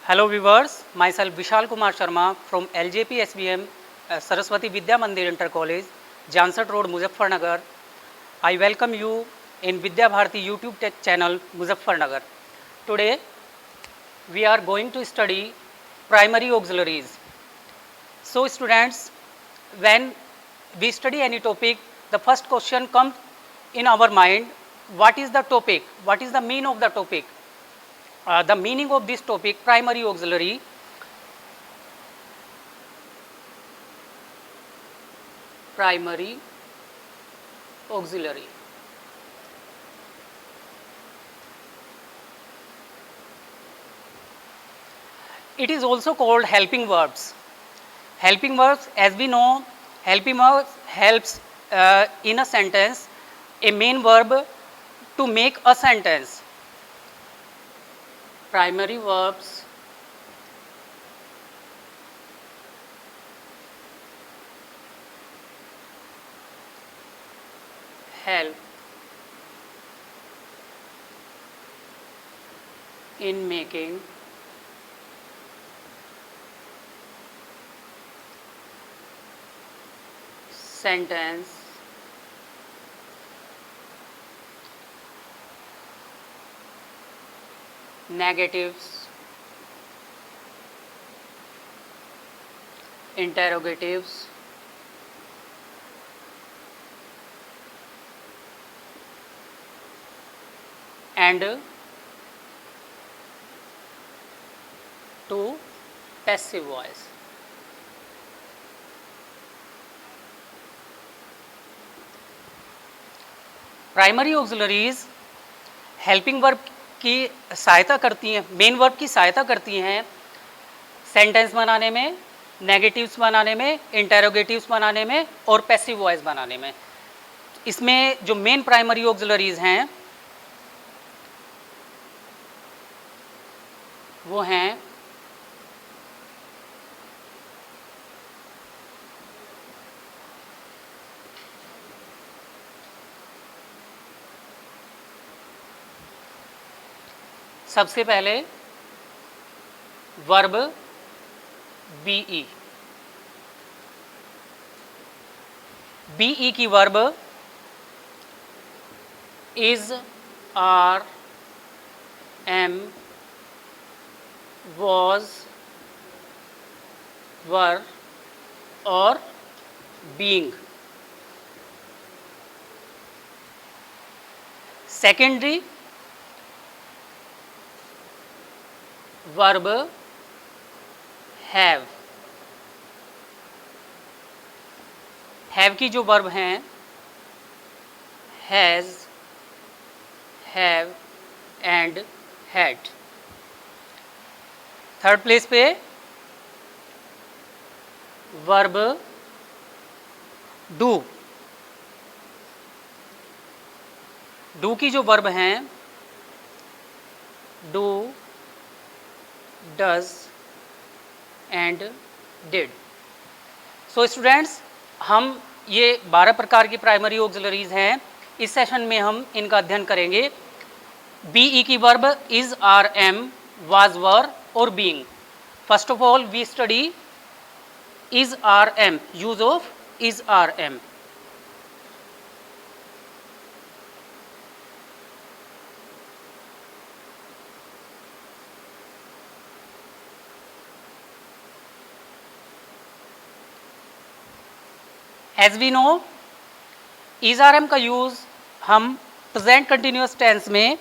Hello viewers, myself Vishal Kumar Sharma from LJP SBM Saraswati Vidya Mandir Inter College, Jansat Road, Muzaffarnagar. I welcome you in Vidya Bharati YouTube channel Muzaffarnagar. Today we are going to study primary auxiliaries. So students, when we study any topic, the first question comes in our mind, what is the topic? What is the meaning of the topic? The meaning of this topic, primary auxiliary. Primary auxiliary. It is also called helping verbs. Helping verbs, as we know, helping verbs helps in a sentence a main verb to make a sentence. Primary verbs help in making sentence negatives, interrogatives, and to passive voice. Primary auxiliaries helping verb की सहायता करती हैं, main verb की सहायता करती हैं sentence बनाने में, नेगेटिव्स बनाने में, इंटेरोगेटिव्स बनाने में और पैसिव वॉइस बनाने में। इसमें जो मेन प्राइमरी ऑक्सिलरीज हैं वो हैं सबसे पहले वर्ब बीई। बीई की verb is, are, am, was, were और being. Secondary verb have. Have की जो वर्ब हैं has, have and had. Third place पे वर्ब डू। डू की जो वर्ब हैं do, does and did. So students, हम ये 12 प्रकार की प्राइमरी ऑक्सिलरीज हैं, इस सेशन में हम इनका अध्ययन करेंगे। बीई की verb is, are, am, was, were और being. First of all we study is, are, am, use of is, are, am. As we know, is, are, am का यूज़ हम प्रेजेंट कंटिन्यूस टेंस में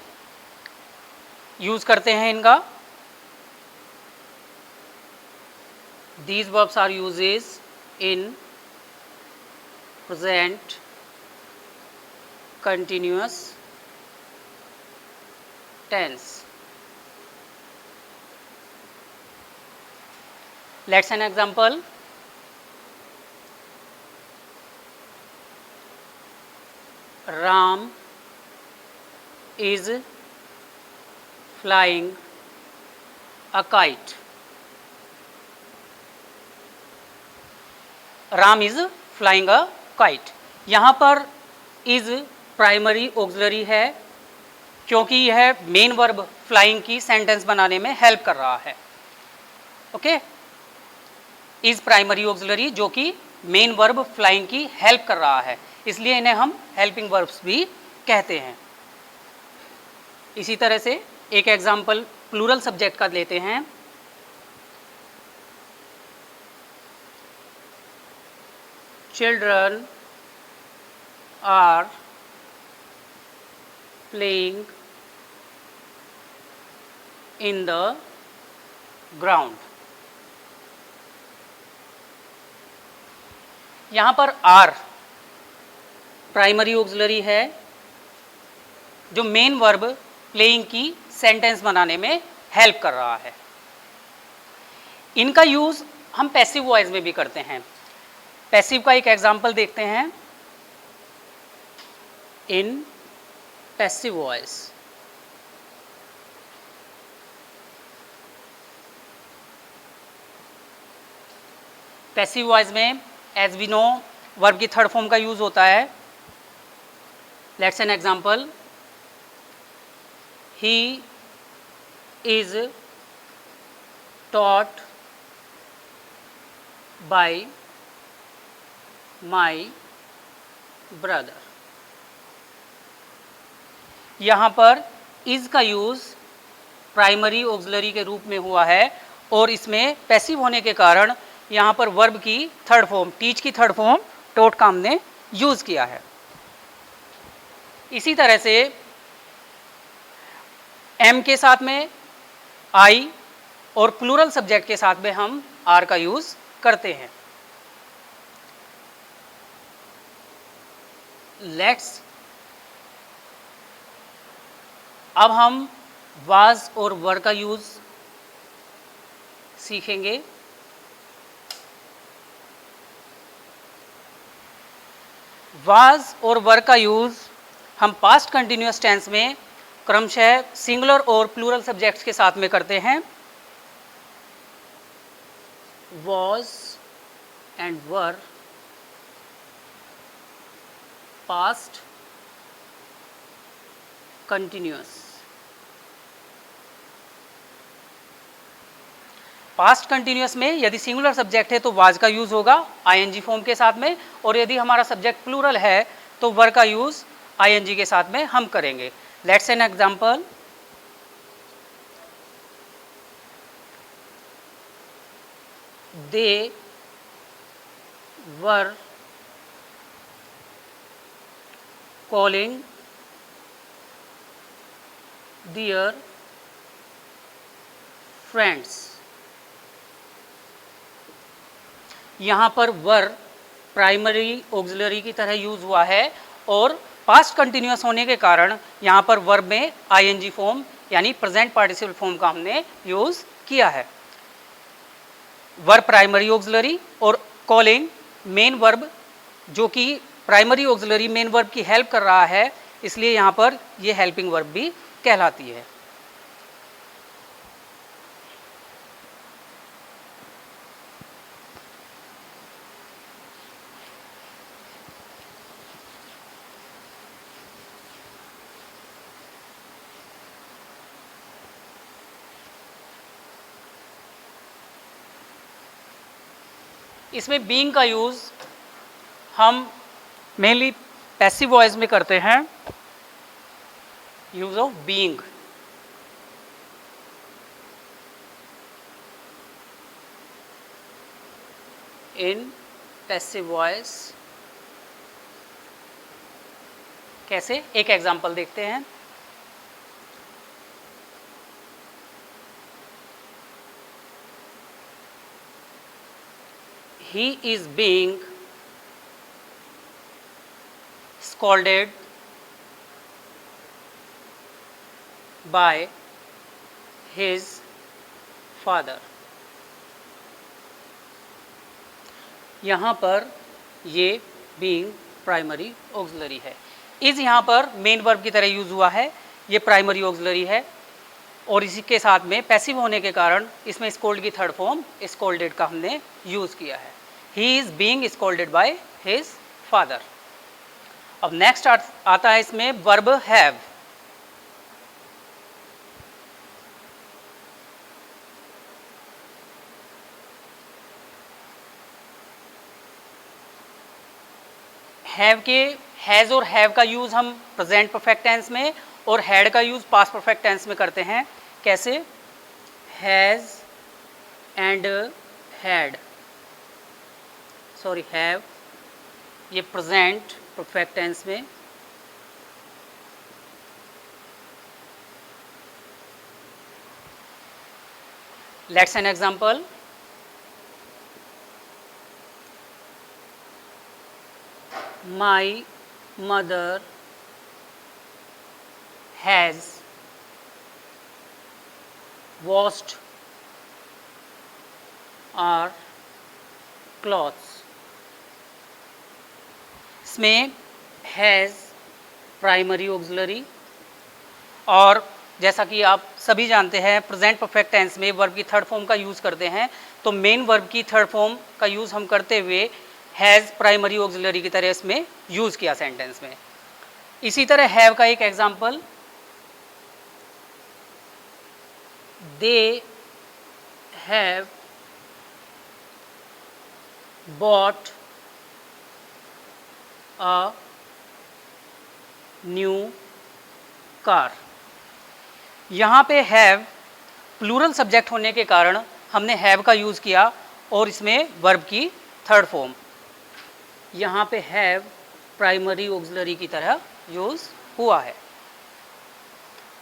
use करते हैं इनका। These verbs are uses in present continuous tense. Let's an example. Ram is flying a kite. Ram is flying a kite. यहाँ पर is primary auxiliary है क्योंकि यह मेन वर्ब फ्लाइंग की सेंटेंस बनाने में हेल्प कर रहा है। ओके। इज प्राइमरी ऑक्सिलरी जो कि मेन वर्ब फ्लाइंग की हेल्प कर रहा है, इसलिए इन्हें हम हेल्पिंग वर्ब्स भी कहते हैं। इसी तरह से एक एग्जाम्पल प्लूरल सब्जेक्ट का लेते हैं। Children are playing in the ground. यहाँ पर आर प्राइमरी ऑक्सिलरी है जो मेन वर्ब प्लेइंग की सेंटेंस बनाने में हेल्प कर रहा है। इनका यूज हम पैसिव वॉइस में भी करते हैं। पैसिव का एक एग्जांपल देखते हैं। In passive voice passive voice में एज वी नो वर्ब की थर्ड फॉर्म का यूज होता है। Let's an example, he is taught by my brother. यहाँ पर इज का यूज प्राइमरी ऑक्सिलरी के रूप में हुआ है और इसमें पैसिव होने के कारण यहाँ पर वर्ब की थर्ड फॉर्म, टीच की थर्ड फॉर्म टॉट का हमने यूज किया है। इसी तरह से एम के साथ में आई और प्लूरल सब्जेक्ट के साथ में हम आर का यूज करते हैं। लेट्स अब हम वाज और वर का यूज सीखेंगे। वाज और वर का यूज हम पास्ट कंटिन्यूअस टेंस में क्रमशः सिंगुलर और प्लूरल सब्जेक्ट्स के साथ में करते हैं। Was and were past continuous. Past continuous में यदि सिंगुलर सब्जेक्ट है तो वाज का यूज होगा आईएनजी फॉर्म के साथ में, और यदि हमारा सब्जेक्ट प्लूरल है तो वर का यूज आईएनजी के साथ में हम करेंगे। Let's an example, they were calling their friends. यहाँ पर वर प्राइमरी ऑक्सिलरी की तरह यूज हुआ है और पास्ट कंटिन्यूअस होने के कारण यहाँ पर वर्ब में आईएनजी फॉर्म यानी प्रेजेंट पार्टिसिपल फॉर्म का हमने यूज किया है। वर्ब प्राइमरी ऑक्सिलरी और कॉलिंग मेन वर्ब जो कि प्राइमरी ऑक्सिलरी मेन वर्ब की हेल्प कर रहा है, इसलिए यहाँ पर ये हेल्पिंग वर्ब भी कहलाती है। इसमें बीइंग का यूज हम मेनली पैसिव वॉइस में करते हैं। Use of being, in passive voice कैसे, एक एग्जांपल देखते हैं। He is being scolded by his father। यहाँ पर ये being प्राइमरी ऑक्सिलरी है। इज यहाँ पर मेन वर्ब की तरह यूज हुआ है, ये प्राइमरी ऑक्सिलरी है और इसी के साथ में पैसिव होने के कारण इसमें स्कोल्ड की थर्ड फॉर्म स्कोल्डेड का हमने यूज किया है। He is being scolded by his father। अब नेक्स्ट आता है इसमें वर्ब हैव। हैव के हैज़ और हैव का यूज़ हम प्रेजेंट परफेक्ट टेंस में और हैड का यूज़ पास्ट परफेक्ट टेंस में करते हैं। कैसे? Has and had, sorry have ये प्रेजेंट परफेक्ट टेंस में, let's an example. My mother has washed our clothes। इसमें हैज़ प्राइमरी ऑक्सिलरी, और जैसा कि आप सभी जानते हैं प्रेजेंट परफेक्ट टेंस में वर्ब की थर्ड फॉर्म का यूज़ करते हैं, तो मेन वर्ब की थर्ड फॉर्म का यूज़ हम करते हुए हैज़ प्राइमरी ऑक्सिलरी की तरह इसमें यूज़ किया सेंटेंस में। इसी तरह हैव का एक example, they have bought a new car. यहाँ पे हैव प्लूरल सब्जेक्ट होने के कारण हमने हैव का यूज़ किया और इसमें वर्ब की थर्ड फॉर्म। यहाँ पे हैव प्राइमरी ऑक्सिलरी की तरह यूज़ हुआ है।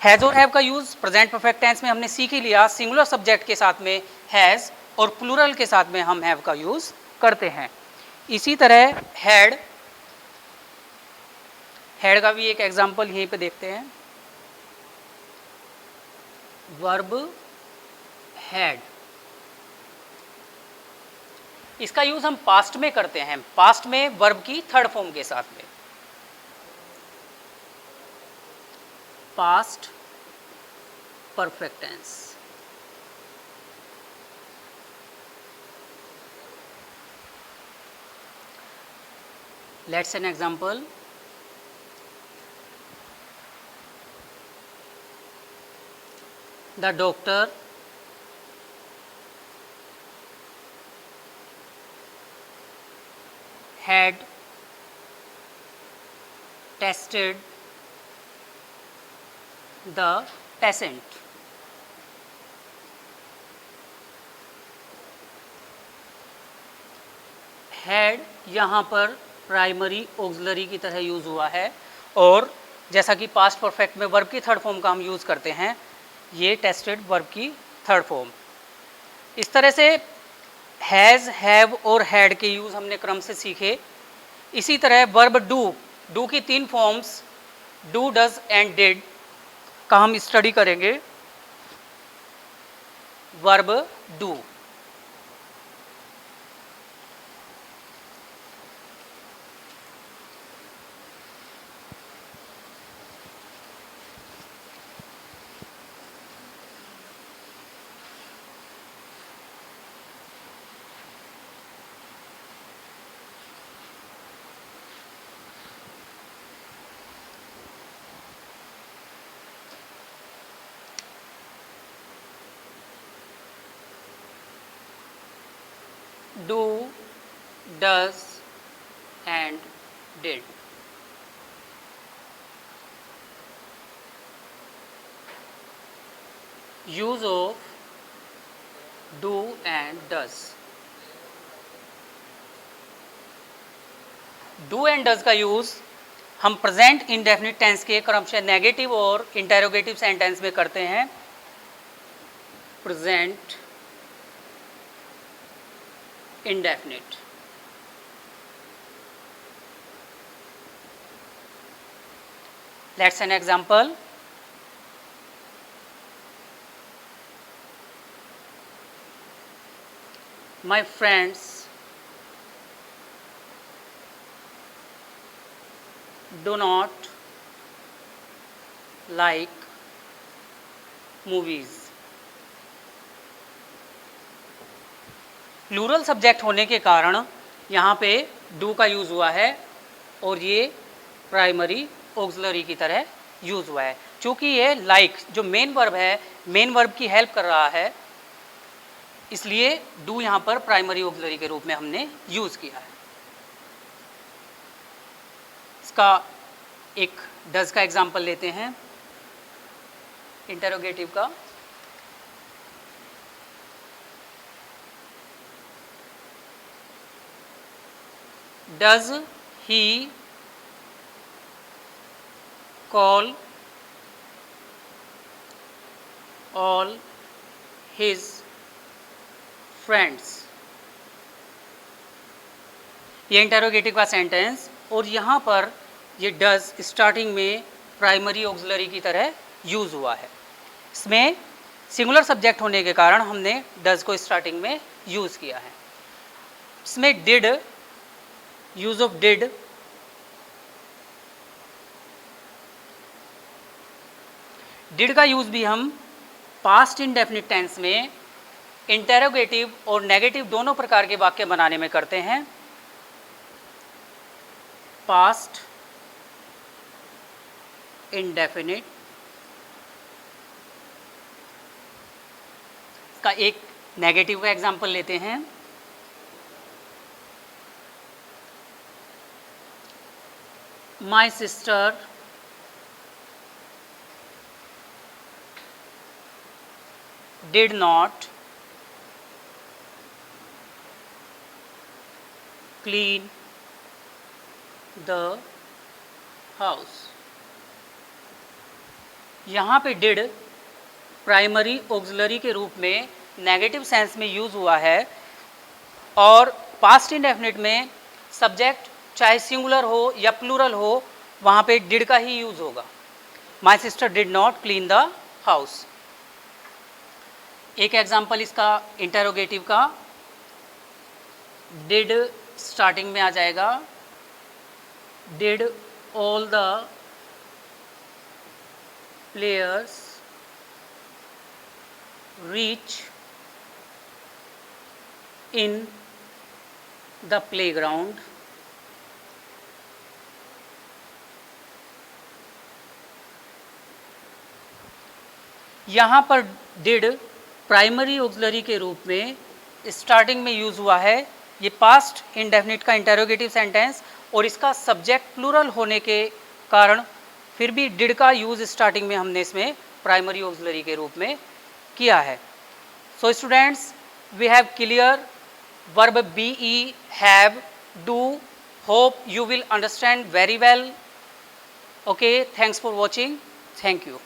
हैज़ और हैव का यूज़ प्रेजेंट परफेक्ट टेंस में हमने सीख ही लिया, सिंगुलर सब्जेक्ट के साथ में हैज़ और प्लूरल के साथ में हम हैव का यूज़ करते हैं। इसी तरह हैड का भी एक एग्जांपल यहीं पे देखते हैं, वर्ब हैड। इसका यूज हम पास्ट में करते हैं, पास्ट में वर्ब की थर्ड फॉर्म के साथ में, past perfect tense. Let's an example, the doctor had tested the patient। had यहाँ पर प्राइमरी ऑक्सिलरी की तरह यूज़ हुआ है, और जैसा कि पास्ट परफेक्ट में वर्ब की थर्ड फॉर्म का हम यूज़ करते हैं, ये टेस्टेड वर्ब की थर्ड फॉर्म। इस तरह से हैज़, हैव और हैड के यूज़ हमने क्रम से सीखे। इसी तरह वर्ब डू की तीन forms do, does and did का हम स्टडी करेंगे। Verb do, do, does and did। use of do and does। do and does का यूज़ हम प्रेजेंट इंडेफिनिट टेंस के क्रमशः नेगेटिव और इंटेरोगेटिव सेंटेंस में करते हैं। Present indefinite, let's an example, my friends do not like movies। Plural subject होने के कारण यहाँ पे डू का यूज़ हुआ है और ये प्राइमरी ऑक्सिलरी की तरह यूज़ हुआ है। चूँकि ये लाइक जो मेन वर्ब है, मेन वर्ब की हेल्प कर रहा है, इसलिए डू यहाँ पर प्राइमरी ऑक्सिलरी के रूप में हमने यूज़ किया है। इसका एक डज का एग्जाम्पल लेते हैं इंटरोगेटिव का। Does he call all his friends. ये इंटरोगेटिव का सेंटेंस, और यहाँ पर ये डज स्टार्टिंग में प्राइमरी ऑक्सिलरी की तरह यूज़ हुआ है। इसमें सिंगुलर सब्जेक्ट होने के कारण हमने डज को स्टार्टिंग में यूज़ किया है। इसमें did, use of did, did का यूज़ भी हम पास्ट इंडेफिनिट टेंस में इंटेरोगेटिव और नेगेटिव दोनों प्रकार के वाक्य बनाने में करते हैं। पास्ट इंडेफिनिट का एक नेगेटिव का एग्जाम्पल लेते हैं। My sister did not clean the house. यहाँ पे डिड प्राइमरी ऑक्सिलरी के रूप में नेगेटिव सेंस में यूज़ हुआ है, और पास्ट इंडेफिनिट में सब्जेक्ट चाहे सिंगुलर हो या प्लूरल हो वहाँ पे डिड का ही यूज़ होगा। My sister did not clean the house. एक एग्जाम्पल इसका इंटरोगेटिव का, डिड स्टार्टिंग में आ जाएगा, did all the players reach in the playground. यहाँ पर डिड प्राइमरी ऑक्सिलरी के रूप में स्टार्टिंग में यूज़ हुआ है। ये पास्ट इंडेफिनिट का इंटरोगेटिव सेंटेंस, और इसका सब्जेक्ट प्लूरल होने के कारण फिर भी डिड का यूज़ स्टार्टिंग में हमने इसमें प्राइमरी ऑक्सिलरी के रूप में किया है। So students, we have clear verb be, have, do. Hope you will understand very well. Okay, thanks for watching. Thank you.